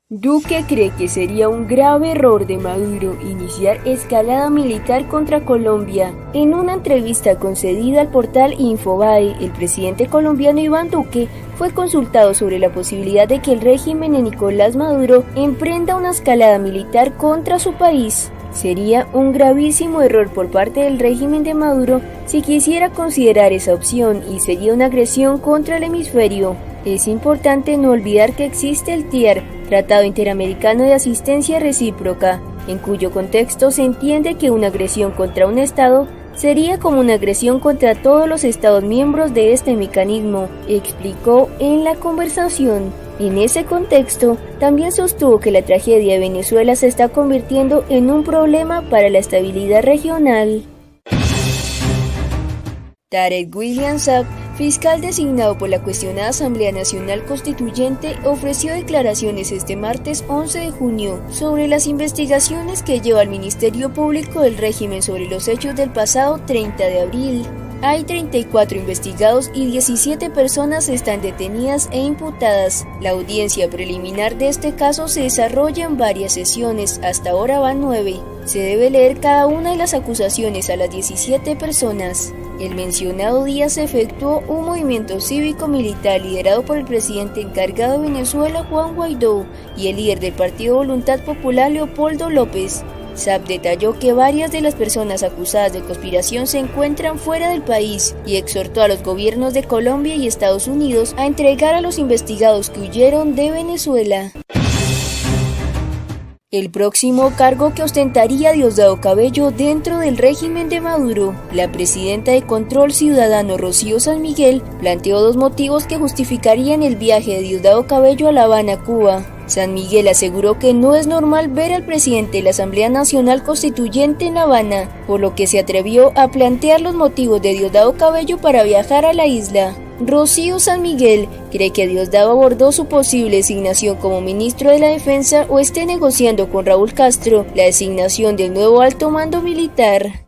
Duque cree que sería un grave error de Maduro iniciar escalada militar contra Colombia. En una entrevista concedida al portal Infobae, el presidente colombiano Iván Duque fue consultado sobre la posibilidad de que el régimen de Nicolás Maduro emprenda una escalada militar contra su país. Sería un gravísimo error por parte del régimen de Maduro si quisiera considerar esa opción y sería una agresión contra el hemisferio. Es importante no olvidar que existe el TIAR, Tratado Interamericano de Asistencia Recíproca, en cuyo contexto se entiende que una agresión contra un Estado sería como una agresión contra todos los Estados miembros de este mecanismo, explicó en la conversación. En ese contexto, también sostuvo que la tragedia de Venezuela se está convirtiendo en un problema para la estabilidad regional. Tarek William Saab, fiscal designado por la cuestionada Asamblea Nacional Constituyente, ofreció declaraciones este martes 11 de junio sobre las investigaciones que lleva el Ministerio Público del régimen sobre los hechos del pasado 30 de abril. Hay 34 investigados y 17 personas están detenidas e imputadas. La audiencia preliminar de este caso se desarrolla en varias sesiones, hasta ahora van 9. Se debe leer cada una de las acusaciones a las 17 personas. El mencionado día se efectuó un movimiento cívico-militar liderado por el presidente encargado de Venezuela, Juan Guaidó, y el líder del Partido Voluntad Popular, Leopoldo López. Saab detalló que varias de las personas acusadas de conspiración se encuentran fuera del país y exhortó a los gobiernos de Colombia y Estados Unidos a entregar a los investigados que huyeron de Venezuela. El próximo cargo que ostentaría Diosdado Cabello dentro del régimen de Maduro. La presidenta de Control Ciudadano, Rocío San Miguel, planteó dos motivos que justificarían el viaje de Diosdado Cabello a La Habana, Cuba. San Miguel aseguró que no es normal ver al presidente de la Asamblea Nacional Constituyente en La Habana, por lo que se atrevió a plantear los motivos de Diosdado Cabello para viajar a la isla. Rocío San Miguel cree que Diosdado abordó su posible designación como ministro de la Defensa o esté negociando con Raúl Castro la designación del nuevo alto mando militar.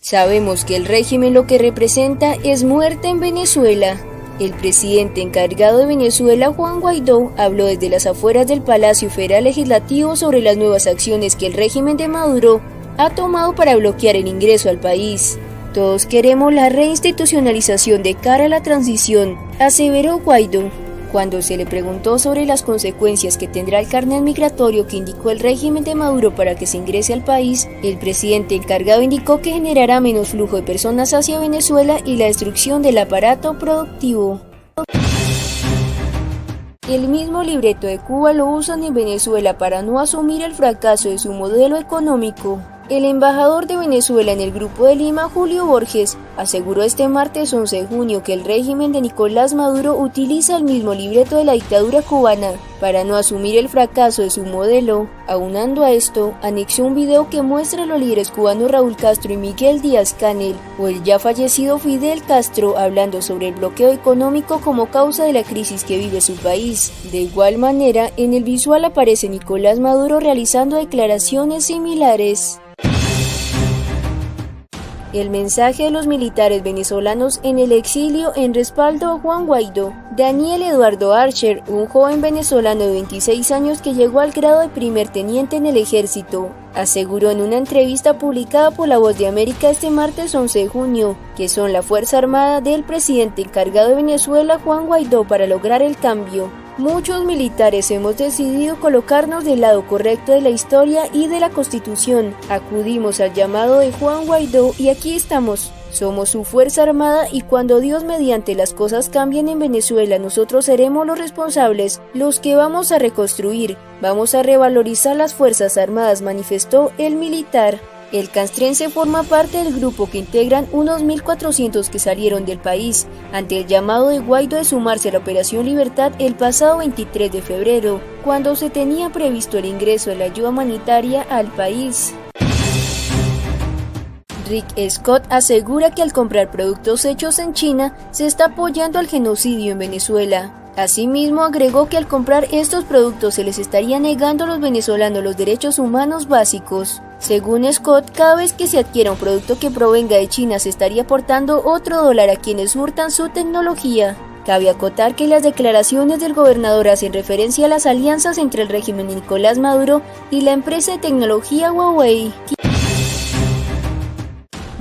Sabemos que el régimen lo que representa es muerte en Venezuela. El presidente encargado de Venezuela, Juan Guaidó, habló desde las afueras del Palacio Federal Legislativo sobre las nuevas acciones que el régimen de Maduro ha tomado para bloquear el ingreso al país. Todos queremos la reinstitucionalización de cara a la transición, aseveró Guaidó. Cuando se le preguntó sobre las consecuencias que tendrá el carnet migratorio que indicó el régimen de Maduro para que se ingrese al país, el presidente encargado indicó que generará menos flujo de personas hacia Venezuela y la destrucción del aparato productivo. El mismo libreto de Cuba lo usan en Venezuela para no asumir el fracaso de su modelo económico. El embajador de Venezuela en el Grupo de Lima, Julio Borges, aseguró este martes 11 de junio que el régimen de Nicolás Maduro utiliza el mismo libreto de la dictadura cubana para no asumir el fracaso de su modelo. Aunando a esto, anexó un video que muestra a los líderes cubanos Raúl Castro y Miguel Díaz-Canel o el ya fallecido Fidel Castro hablando sobre el bloqueo económico como causa de la crisis que vive su país. De igual manera, en el visual aparece Nicolás Maduro realizando declaraciones similares. El mensaje de los militares venezolanos en el exilio en respaldo a Juan Guaidó. Daniel Eduardo Archer, un joven venezolano de 26 años que llegó al grado de primer teniente en el ejército, aseguró en una entrevista publicada por La Voz de América este martes 11 de junio que son la Fuerza Armada del presidente encargado de Venezuela, Juan Guaidó, para lograr el cambio. Muchos militares hemos decidido colocarnos del lado correcto de la historia y de la Constitución. Acudimos al llamado de Juan Guaidó y aquí estamos. Somos su Fuerza Armada y cuando Dios mediante las cosas cambien en Venezuela, nosotros seremos los responsables, los que vamos a reconstruir, vamos a revalorizar las Fuerzas Armadas, manifestó el militar. El castrense forma parte del grupo que integran unos 1.400 que salieron del país ante el llamado de Guaidó de sumarse a la Operación Libertad el pasado 23 de febrero, cuando se tenía previsto el ingreso de la ayuda humanitaria al país. Rick Scott asegura que al comprar productos hechos en China se está apoyando al genocidio en Venezuela. Asimismo, agregó que al comprar estos productos se les estaría negando a los venezolanos los derechos humanos básicos. Según Scott, cada vez que se adquiera un producto que provenga de China se estaría aportando otro dólar a quienes hurtan su tecnología. Cabe acotar que las declaraciones del gobernador hacen referencia a las alianzas entre el régimen de Nicolás Maduro y la empresa de tecnología Huawei.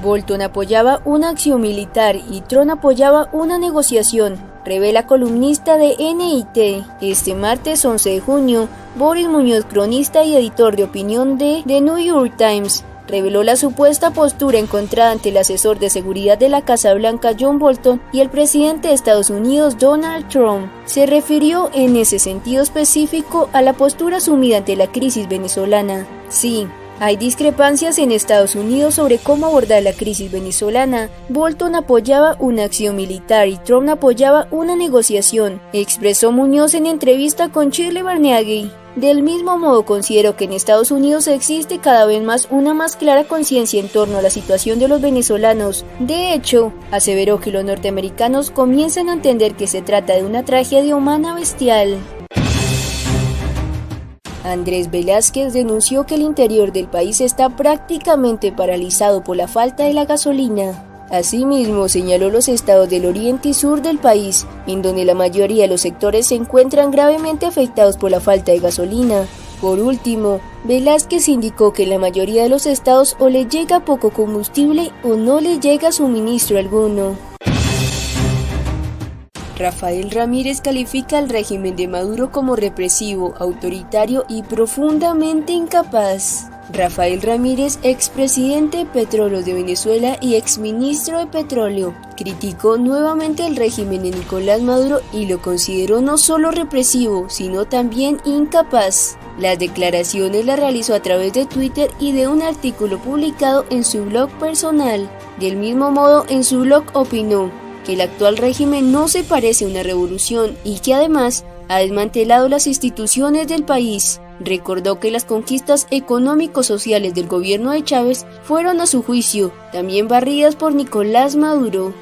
Bolton apoyaba una acción militar y Trump apoyaba una negociación, revela columnista de NIT. Este martes 11 de junio, Boris Muñoz, cronista y editor de opinión de The New York Times, reveló la supuesta postura encontrada ante el asesor de seguridad de la Casa Blanca John Bolton y el presidente de Estados Unidos Donald Trump. Se refirió en ese sentido específico a la postura asumida ante la crisis venezolana. Sí, hay discrepancias en Estados Unidos sobre cómo abordar la crisis venezolana. Bolton apoyaba una acción militar y Trump apoyaba una negociación, expresó Muñoz en entrevista con Shirley Barneaghi. Del mismo modo, considero que en Estados Unidos existe cada vez más una más clara conciencia en torno a la situación de los venezolanos. De hecho, aseveró que los norteamericanos comienzan a entender que se trata de una tragedia humana bestial. Andrés Velázquez denunció que el interior del país está prácticamente paralizado por la falta de la gasolina. Asimismo, señaló los estados del oriente y sur del país, en donde la mayoría de los sectores se encuentran gravemente afectados por la falta de gasolina. Por último, Velázquez indicó que en la mayoría de los estados o le llega poco combustible o no le llega suministro alguno. Rafael Ramírez califica al régimen de Maduro como represivo, autoritario y profundamente incapaz. Rafael Ramírez, expresidente de Petróleos de Venezuela y exministro de Petróleo, criticó nuevamente el régimen de Nicolás Maduro y lo consideró no solo represivo, sino también incapaz. Las declaraciones las realizó a través de Twitter y de un artículo publicado en su blog personal. Del mismo modo, en su blog opinó que el actual régimen no se parece a una revolución y que además ha desmantelado las instituciones del país. Recordó que las conquistas económico-sociales del gobierno de Chávez fueron, a su juicio, también barridas por Nicolás Maduro.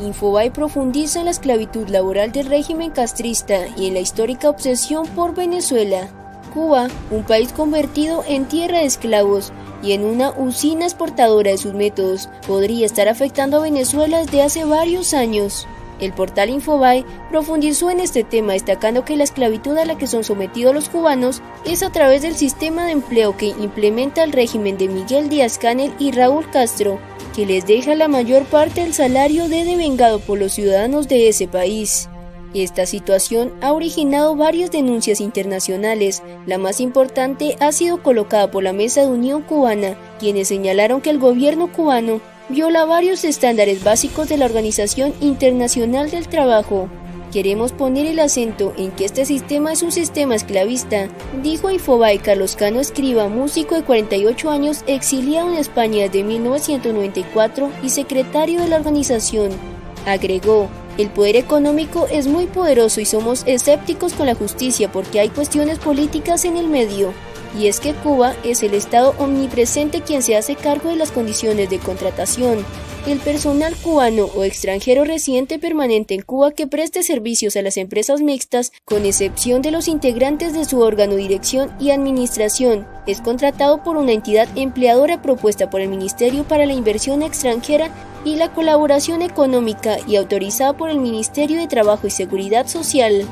Infobae profundiza en la esclavitud laboral del régimen castrista y en la histórica obsesión por Venezuela. Cuba, un país convertido en tierra de esclavos y en una usina exportadora de sus métodos, podría estar afectando a Venezuela desde hace varios años. El portal Infobae profundizó en este tema, destacando que la esclavitud a la que son sometidos los cubanos es a través del sistema de empleo que implementa el régimen de Miguel Díaz-Canel y Raúl Castro, que les deja la mayor parte del salario devengado por los ciudadanos de ese país. Esta situación ha originado varias denuncias internacionales. La más importante ha sido colocada por la Mesa de Unión Cubana, quienes señalaron que el gobierno cubano viola varios estándares básicos de la Organización Internacional del Trabajo. Queremos poner el acento en que este sistema es un sistema esclavista, dijo Infobae Carlos Cano Escriba, músico de 48 años, exiliado en España desde 1994 y secretario de la organización. Agregó: el poder económico es muy poderoso y somos escépticos con la justicia porque hay cuestiones políticas en el medio. Y es que Cuba es el Estado omnipresente quien se hace cargo de las condiciones de contratación. El personal cubano o extranjero residente permanente en Cuba que preste servicios a las empresas mixtas, con excepción de los integrantes de su órgano dirección y administración, es contratado por una entidad empleadora propuesta por el Ministerio para la Inversión Extranjera y la Colaboración Económica y autorizada por el Ministerio de Trabajo y Seguridad Social.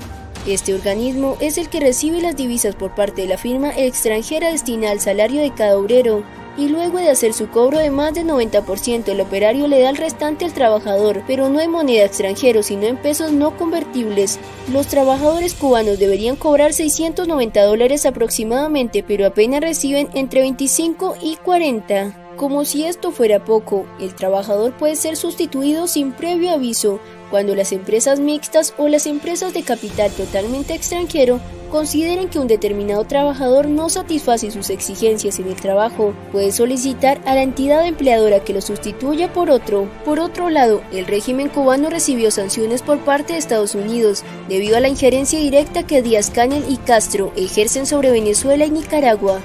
Este organismo es el que recibe las divisas por parte de la firma extranjera destinada al salario de cada obrero, y luego de hacer su cobro de más del 90%, el operario le da el restante al trabajador, pero no en moneda extranjera, sino en pesos no convertibles. Los trabajadores cubanos deberían cobrar $690 aproximadamente, pero apenas reciben entre 25 y 40. Como si esto fuera poco, el trabajador puede ser sustituido sin previo aviso, cuando las empresas mixtas o las empresas de capital totalmente extranjero consideren que un determinado trabajador no satisface sus exigencias en el trabajo, puede solicitar a la entidad empleadora que lo sustituya por otro. Por otro lado, el régimen cubano recibió sanciones por parte de Estados Unidos debido a la injerencia directa que Díaz-Canel y Castro ejercen sobre Venezuela y Nicaragua.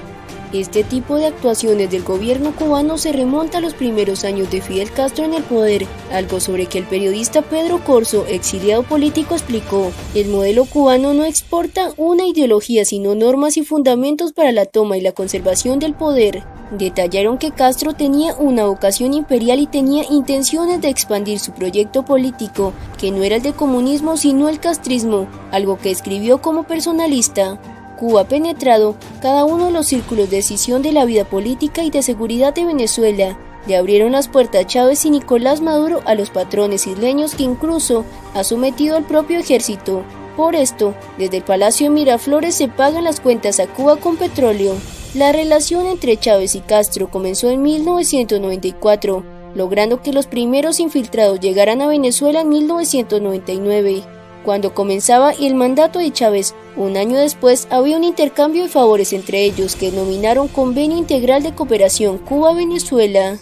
Este tipo de actuaciones del gobierno cubano se remonta a los primeros años de Fidel Castro en el poder, algo sobre que el periodista Pedro Corzo, exiliado político, explicó: el modelo cubano no exporta una ideología sino normas y fundamentos para la toma y la conservación del poder. Detallaron que Castro tenía una vocación imperial y tenía intenciones de expandir su proyecto político, que no era el de comunismo sino el castrismo, algo que escribió como personalista. Cuba ha penetrado cada uno de los círculos de decisión de la vida política y de seguridad de Venezuela. Le abrieron las puertas Chávez y Nicolás Maduro a los patrones isleños que incluso ha sometido al propio ejército. Por esto, desde el Palacio de Miraflores se pagan las cuentas a Cuba con petróleo. La relación entre Chávez y Castro comenzó en 1994, logrando que los primeros infiltrados llegaran a Venezuela en 1999. Cuando comenzaba el mandato de Chávez, un año después, había un intercambio de favores entre ellos que denominaron Convenio Integral de Cooperación Cuba-Venezuela.